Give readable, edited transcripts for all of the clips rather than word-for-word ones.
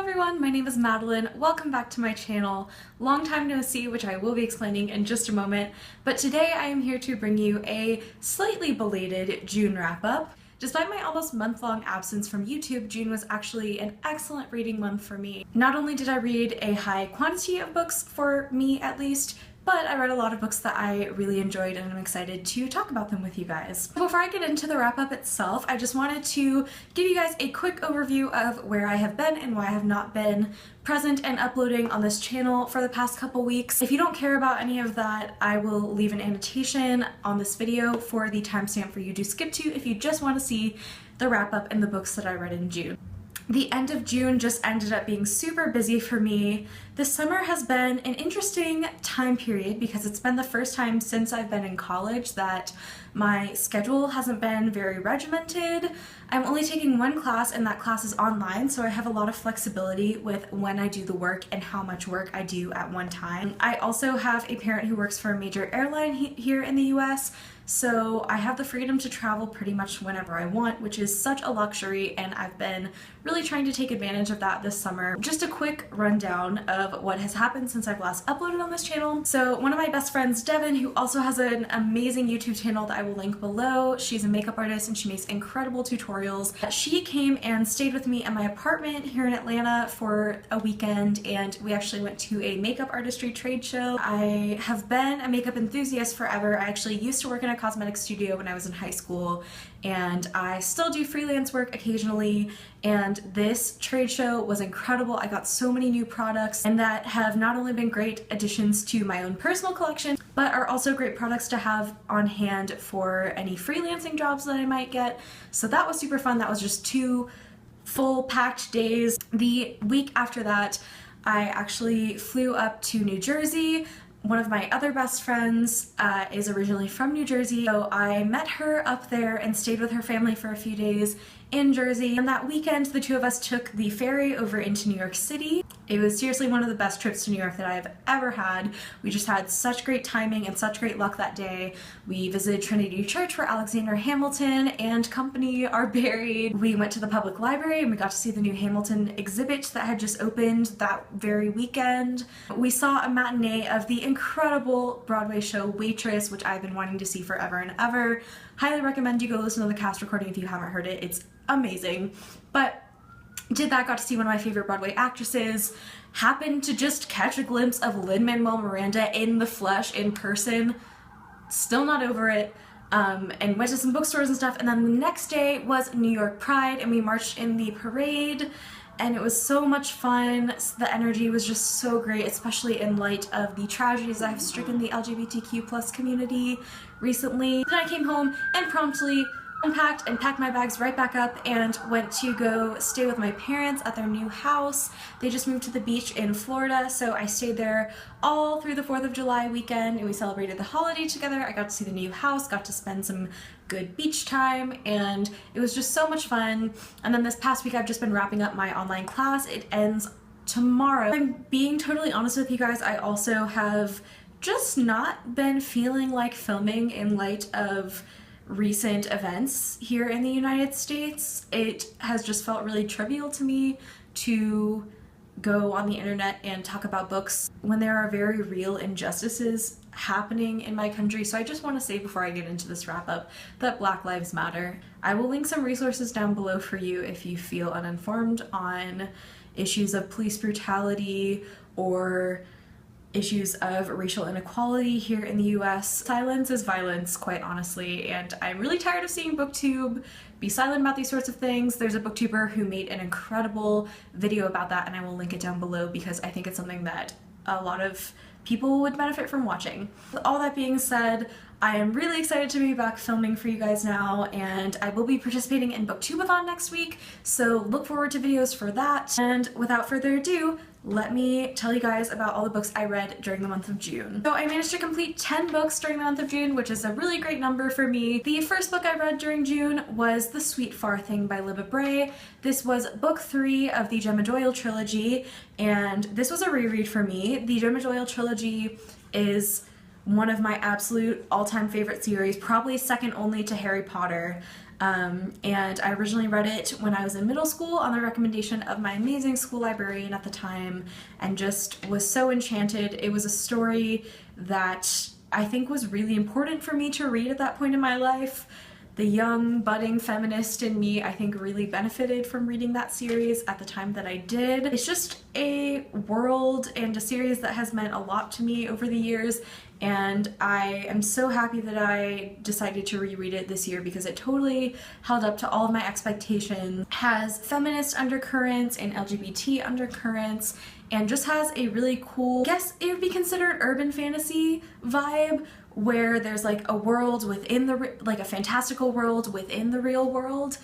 everyone, my name is Madeline. Welcome back to my channel. Long time no see, which I will be explaining in just a moment, but today I am here to bring you a slightly belated June wrap-up. Despite my almost month-long absence from YouTube, June was actually an excellent reading month for me. Not only did I read a high quantity of books, for me at least, but I read a lot of books that I really enjoyed and I'm excited to talk about them with you guys. Before I get into the wrap-up itself, I just wanted to give you guys a quick overview of where I have been and why I have not been present and uploading on this channel for the past couple weeks. If you don't care about any of that, I will leave an annotation on this video for the timestamp for you to skip to if you just want to see the wrap-up and the books that I read in June. The end of June just ended up being super busy for me. This summer has been an interesting time period because it's been the first time since I've been in college that my schedule hasn't been very regimented. I'm only taking one class and that class is online, so I have a lot of flexibility with when I do the work and how much work I do at one time. I also have a parent who works for a major airline here in the US, so I have the freedom to travel pretty much whenever I want, which is such a luxury, and I've been really trying to take advantage of that this summer. Just a quick rundown of what has happened since I've last uploaded on this channel. So one of my best friends, Devin, who also has an amazing YouTube channel that I will link below, she's a makeup artist and she makes incredible tutorials. She came and stayed with me at my apartment here in Atlanta for a weekend, and we actually went to a makeup artistry trade show. I have been a makeup enthusiast forever. I actually used to work in a cosmetic studio when I was in high school, and I still do freelance work occasionally, and this trade show was incredible. I got so many new products and that have not only been great additions to my own personal collection, but are also great products to have on hand for any freelancing jobs that I might get. So that was super fun. That was just 2 full packed days. The week after that, I actually flew up to New Jersey. One of my other best friends is originally from New Jersey, so I met her up there and stayed with her family for a few days in Jersey. And that weekend, the two of us took the ferry over into New York City. It was seriously one of the best trips to New York that I've ever had. We just had such great timing and such great luck that day. We visited Trinity Church where Alexander Hamilton and company are buried. We went to the public library and we got to see the new Hamilton exhibit that had just opened that very weekend. We saw a matinee of the incredible Broadway show Waitress, which I've been wanting to see forever and ever. Highly recommend you go listen to the cast recording if you haven't heard it. It's amazing. But did that, got to see one of my favorite Broadway actresses, happened to just catch a glimpse of Lin-Manuel Miranda in the flesh, in person, still not over it, and went to some bookstores and stuff. And then the next day was New York Pride and we marched in the parade, and it was so much fun. The energy was just so great, especially in light of the tragedies that have stricken the LGBTQ+ community recently. Then I came home and promptly unpacked and packed my bags right back up and went to go stay with my parents at their new house. They just moved to the beach in Florida, so I stayed there all through the 4th of July weekend and we celebrated the holiday together. I got to see the new house, got to spend some good beach time, and it was just so much fun. And then this past week I've just been wrapping up my online class. It ends tomorrow. I'm being totally honest with you guys, I also have just not been feeling like filming in light of recent events here in the United States. It has just felt really trivial to me to go on the internet and talk about books when there are very real injustices happening in my country. So I just want to say before I get into this wrap up that Black Lives Matter. I will link some resources down below for you if you feel uninformed on issues of police brutality or issues of racial inequality here in the US. Silence is violence, quite honestly, and I'm really tired of seeing BookTube be silent about these sorts of things. There's a booktuber who made an incredible video about that, and I will link it down below because I think it's something that a lot of people would benefit from watching. With all that being said, I am really excited to be back filming for you guys now, and I will be participating in Booktubeathon next week, so look forward to videos for that. And without further ado, let me tell you guys about all the books I read during the month of June. So I managed to complete 10 books during the month of June, which is a really great number for me. The first book I read during June was The Sweet Far Thing by Libba Bray. This was book 3 of the Gemma Doyle trilogy, and this was a reread for me. The Gemma Doyle trilogy is one of my absolute all-time favorite series, probably second only to Harry Potter. And I originally read it when I was in middle school on the recommendation of my amazing school librarian at the time, and just was so enchanted. It was a story that I think was really important for me to read at that point in my life. The young, budding feminist in me, I think, really benefited from reading that series at the time that I did. It's just a world and a series that has meant a lot to me over the years, and I am so happy that I decided to reread it this year because it totally held up to all of my expectations. It has feminist undercurrents and LGBT undercurrents, and just has a really cool, I guess it would be considered urban fantasy vibe, where there's like a world within the, like a fantastical world within the real world.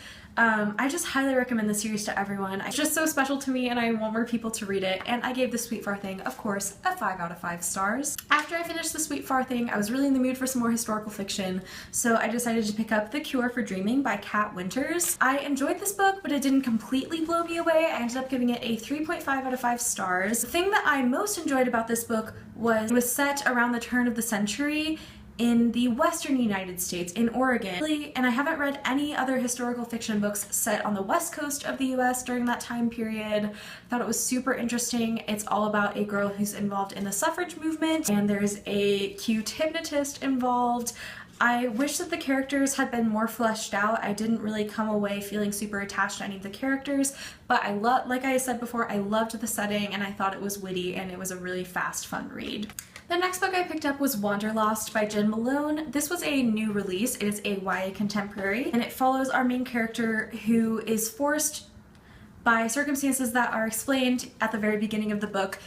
I just highly recommend the series to everyone. It's just so special to me and I want more people to read it, and I gave The Sweet Far Thing, of course, a 5 out of 5 stars. After I finished The Sweet Far Thing, I was really in the mood for some more historical fiction, so I decided to pick up The Cure for Dreaming by Kat Winters. I enjoyed this book, but it didn't completely blow me away. I ended up giving it a 3.5 out of 5 stars. The thing that I most enjoyed about this book was it was set around the turn of the century in the western United States, in Oregon. And I haven't read any other historical fiction books set on the west coast of the US during that time period. I thought it was super interesting. It's all about a girl who's involved in the suffrage movement, and there's a cute hypnotist involved. I wish that the characters had been more fleshed out. I didn't really come away feeling super attached to any of the characters, but like I said before, I loved the setting and I thought it was witty, and it was a really fast, fun read. The next book I picked up was Wanderlost by Jen Malone. This was a new release. It is a YA contemporary, and it follows our main character who is forced by circumstances that are explained at the very beginning of the book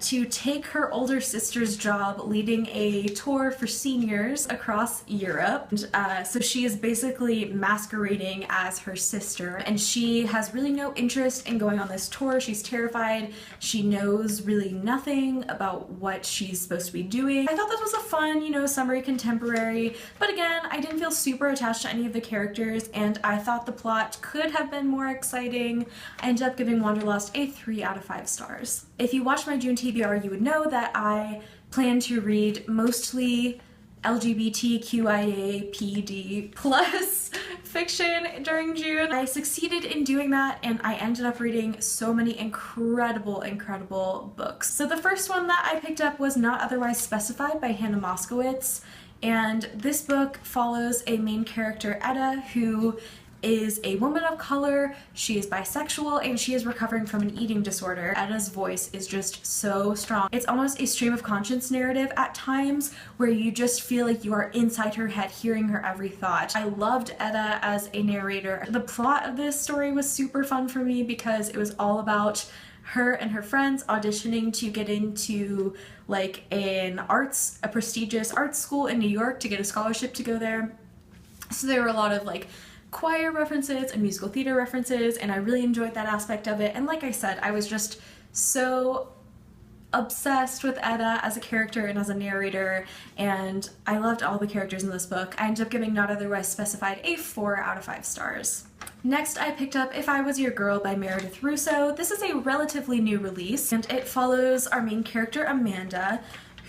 to take her older sister's job leading a tour for seniors across Europe. So she is basically masquerading as her sister, and she has really no interest in going on this tour. She's terrified. She knows really nothing about what she's supposed to be doing. I thought this was a fun, you know, summery contemporary, but again, I didn't feel super attached to any of the characters, and I thought the plot could have been more exciting. I ended up giving Wanderlost a 3 out of 5 stars. If you watch my June TBR, you would know that I plan to read mostly LGBTQIA PD plus fiction during June. I succeeded in doing that, and I ended up reading so many incredible books. So the first one that I picked up was Not Otherwise Specified by Hannah Moskowitz, and this book follows a main character, Etta, who is a woman of color. She is bisexual and she is recovering from an eating disorder. Etta's voice is just so strong. It's almost a stream of conscience narrative at times, where you just feel like you are inside her head hearing her every thought. I loved Etta as a narrator. The plot of this story was super fun for me because it was all about her and her friends auditioning to get into like a prestigious art school in New York to get a scholarship to go there. So there were a lot of like choir references and musical theater references, and I really enjoyed that aspect of it. And like I said, I was just so obsessed with Etta as a character and as a narrator, and I loved all the characters in this book. I ended up giving Not Otherwise Specified a 4 out of 5 stars. Next, I picked up If I Was Your Girl by Meredith Russo. This is a relatively new release, and it follows our main character, Amanda,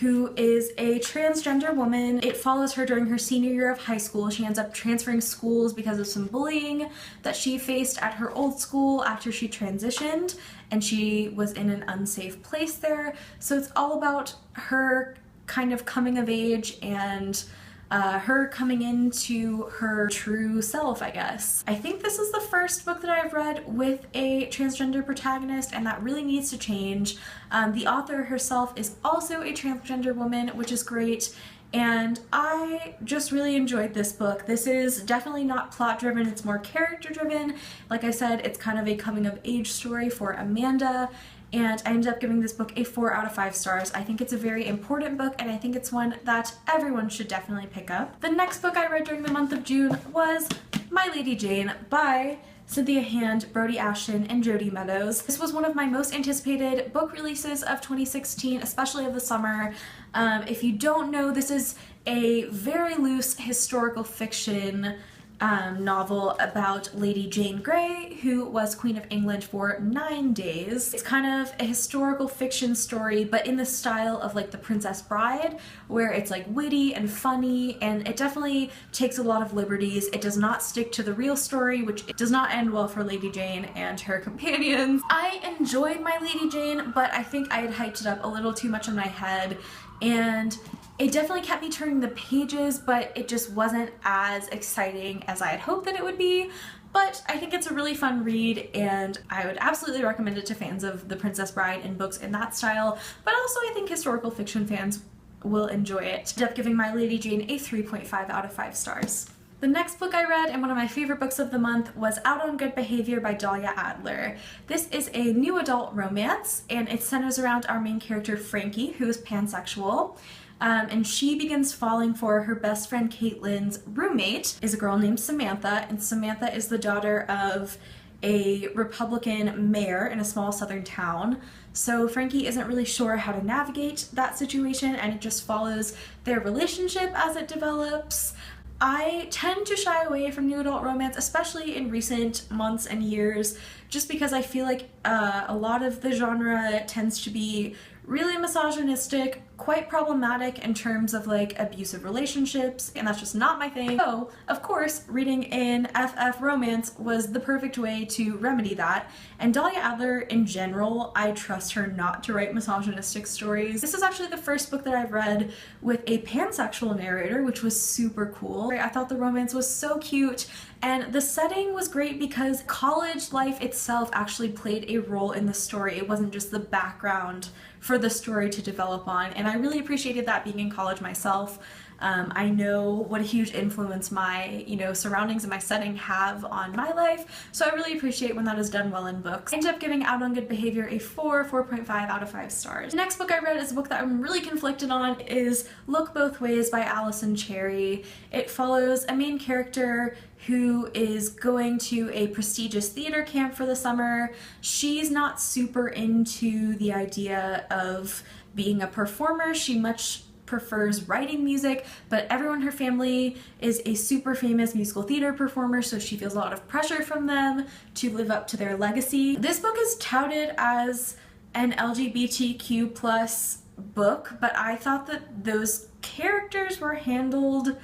who is a transgender woman. It follows her during her senior year of high school. She ends up transferring schools because of some bullying that she faced at her old school after she transitioned, and she was in an unsafe place there. So it's all about her kind of coming of age and her coming into her true self, I guess. I think this is the first book that I've read with a transgender protagonist, and that really needs to change. The author herself is also a transgender woman, which is great, and I just really enjoyed this book. This is definitely not plot driven, it's more character driven. Like I said, it's kind of a coming of age story for Amanda, and I ended up giving this book a 4 out of 5 stars. I think it's a very important book, and I think it's one that everyone should definitely pick up. The next book I read during the month of June was My Lady Jane by Cynthia Hand, Brodi, Ashton, and Jodi Meadows. This was one of my most anticipated book releases of 2016, especially of the summer. If you don't know, this is a very loose historical fiction novel about Lady Jane Grey, who was Queen of England for 9 days. It's kind of a historical fiction story, but in the style of like The Princess Bride, where it's like witty and funny, and it definitely takes a lot of liberties. It does not stick to the real story, which does not end well for Lady Jane and her companions. I enjoyed my Lady Jane, but I think I had hyped it up a little too much in my head, and it definitely kept me turning the pages, but it just wasn't as exciting as I had hoped that it would be. But I think it's a really fun read, and I would absolutely recommend it to fans of The Princess Bride and books in that style, but also I think historical fiction fans will enjoy it. I ended up giving my Lady Jane a 3.5 out of 5 stars. The next book I read, and one of my favorite books of the month, was Out on Good Behavior by Dahlia Adler. This is a new adult romance, and it centers around our main character Frankie, who is pansexual. And she begins falling for her best friend Caitlin's roommate, is a girl named Samantha, and Samantha is the daughter of a Republican mayor in a small southern town. So Frankie isn't really sure how to navigate that situation, and it just follows their relationship as it develops. I tend to shy away from new adult romance, especially in recent months and years, just because I feel like a lot of the genre tends to be really misogynistic, quite problematic in terms of like abusive relationships, and that's just not my thing. So, of course, reading an FF romance was the perfect way to remedy that, and Dahlia Adler in general, I trust her not to write misogynistic stories. This is actually the first book that I've read with a pansexual narrator, which was super cool. I thought the romance was so cute, and the setting was great because college life itself actually played a role in the story. It wasn't just the background for the story to develop on, and I really appreciated that being in college myself. I know what a huge influence my, surroundings and my setting have on my life, so I really appreciate when that is done well in books. I ended up giving Out on Good Behavior a 4.5 out of 5 stars. The next book I read is a book that I'm really conflicted on, is Look Both Ways by Allison Cherry. It follows a main character who is going to a prestigious theater camp for the summer. She's not super into the idea of being a performer. She much prefers writing music, but everyone in her family is a super famous musical theater performer, so she feels a lot of pressure from them to live up to their legacy. This book is touted as an LGBTQ plus book, but I thought that those characters were handled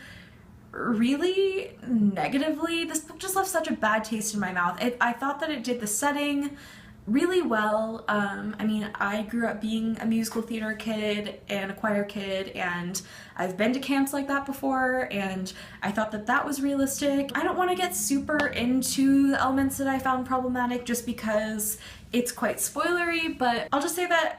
really negatively. This book just left such a bad taste in my mouth. I thought that it did the setting really well. I mean, I grew up being a musical theater kid and a choir kid, and I've been to camps like that before, and I thought that that was realistic. I don't want to get super into the elements that I found problematic just because it's quite spoilery, but I'll just say that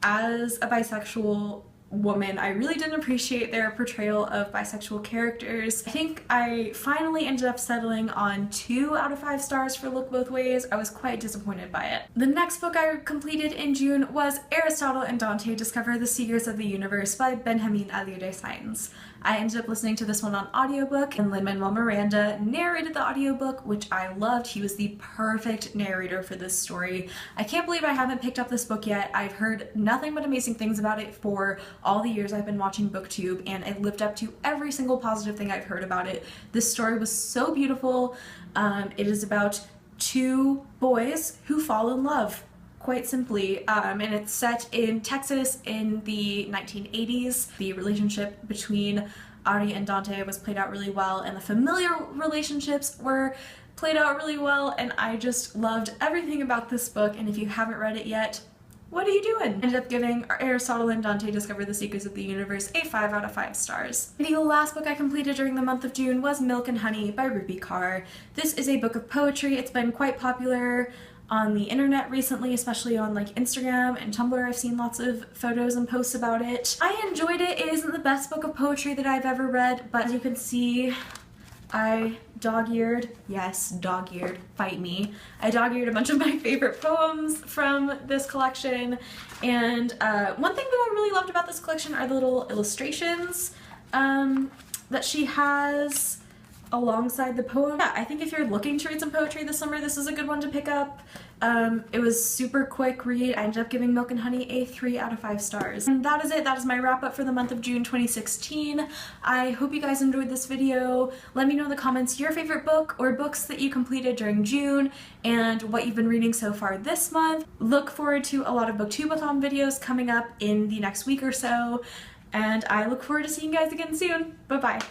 as a bisexual woman, I really didn't appreciate their portrayal of bisexual characters. I think I finally ended up settling on 2 out of 5 stars for Look Both Ways. I was quite disappointed by it. The next book I completed in June was Aristotle and Dante Discover the Secrets of the Universe by Benjamin Alire Saenz. I ended up listening to this one on audiobook, and Lin-Manuel Miranda narrated the audiobook, which I loved. He was the perfect narrator for this story. I can't believe I haven't picked up this book yet. I've heard nothing but amazing things about it for all the years I've been watching BookTube, and it lived up to every single positive thing I've heard about it. This story was so beautiful. It is about 2 boys who fall in love, quite simply, and it's set in Texas in the 1980s. The relationship between Ari and Dante was played out really well, and the familial relationships were played out really well, and I just loved everything about this book. And if you haven't read it yet, what are you doing? Ended up giving Aristotle and Dante Discover the Secrets of the Universe a 5 out of 5 stars. The last book I completed during the month of June was Milk and Honey by Rupi Kaur. This is a book of poetry. It's been quite popular on the internet recently, especially on like Instagram and Tumblr. I've seen lots of photos and posts about it. I enjoyed it. It isn't the best book of poetry that I've ever read, but as you can see, I dog-eared, yes, dog-eared, fight me. I dog-eared a bunch of my favorite poems from this collection, and one thing that I really loved about this collection are the little illustrations that she has alongside the poem. Yeah, I think if you're looking to read some poetry this summer, this is a good one to pick up. It was super quick read. I ended up giving Milk and Honey a 3 out of 5 stars. And that is it. That is my wrap up for the month of June 2016. I hope you guys enjoyed this video. Let me know in the comments your favorite book or books that you completed during June and what you've been reading so far this month. Look forward to a lot of booktubeathon videos coming up in the next week or so. And I look forward to seeing you guys again soon. Bye-bye.